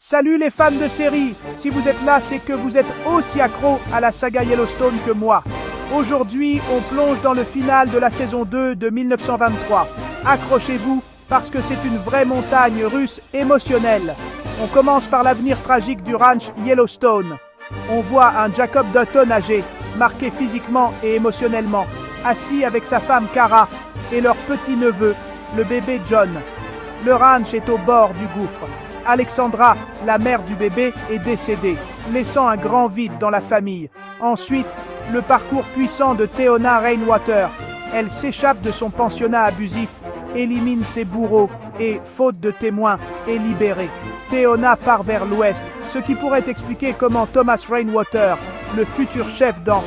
Salut les fans de série. Si vous êtes là, c'est que vous êtes aussi accro à la saga Yellowstone que moi. Aujourd'hui, on plonge dans le final de la saison 2 de 1923. Accrochez-vous, parce que c'est une vraie montagne russe émotionnelle. On commence par l'avenir tragique du ranch Yellowstone. On voit un Jacob Dutton âgé, marqué physiquement et émotionnellement, assis avec sa femme Cara et leur petit-neveu, le bébé John. Le ranch est au bord du gouffre. Alexandra, la mère du bébé, est décédée, laissant un grand vide dans la famille. Ensuite, le parcours puissant de Théona Rainwater. Elle s'échappe de son pensionnat abusif, élimine ses bourreaux et, faute de témoins, est libérée. Théona part vers l'ouest, ce qui pourrait expliquer comment Thomas Rainwater, le futur chef d'An,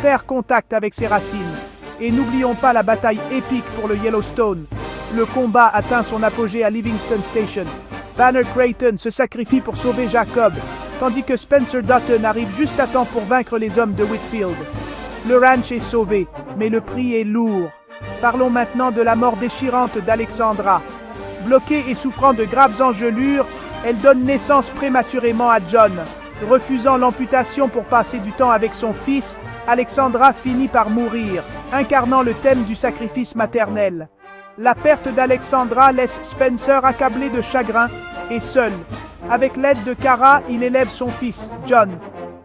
perd contact avec ses racines. Et n'oublions pas la bataille épique pour le Yellowstone. Le combat atteint son apogée à Livingston Station. Banner Creighton se sacrifie pour sauver Jacob, tandis que Spencer Dutton arrive juste à temps pour vaincre les hommes de Whitfield. Le ranch est sauvé, mais le prix est lourd. Parlons maintenant de la mort déchirante d'Alexandra. Bloquée et souffrant de graves engelures, elle donne naissance prématurément à John. Refusant l'amputation pour passer du temps avec son fils, Alexandra finit par mourir, incarnant le thème du sacrifice maternel. La perte d'Alexandra laisse Spencer accablé de chagrin et seul. Avec l'aide de Cara, il élève son fils, John.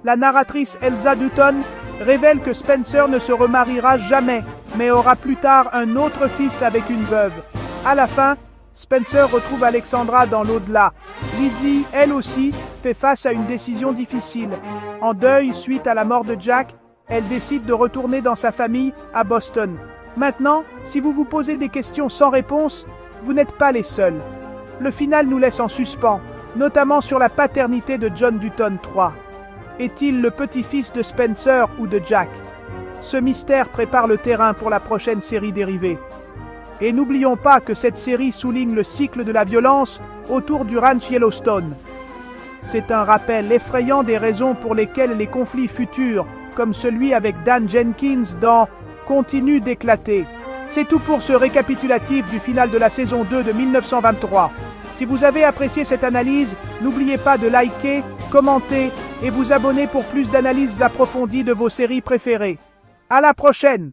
La narratrice Elsa Dutton révèle que Spencer ne se remariera jamais, mais aura plus tard un autre fils avec une veuve. À la fin, Spencer retrouve Alexandra dans l'au-delà. Lizzie, elle aussi, fait face à une décision difficile. En deuil suite à la mort de Jack, elle décide de retourner dans sa famille à Boston. Maintenant, si vous vous posez des questions sans réponse, vous n'êtes pas les seuls. Le final nous laisse en suspens, notamment sur la paternité de John Dutton III. Est-il le petit-fils de Spencer ou de Jack? Ce mystère prépare le terrain pour la prochaine série dérivée. Et n'oublions pas que cette série souligne le cycle de la violence autour du ranch Yellowstone. C'est un rappel effrayant des raisons pour lesquelles les conflits futurs, comme celui avec Dan Jenkins dans continue d'éclater. C'est tout pour ce récapitulatif du final de la saison 2 de 1923. Si vous avez apprécié cette analyse, n'oubliez pas de liker, commenter et vous abonner pour plus d'analyses approfondies de vos séries préférées. À la prochaine!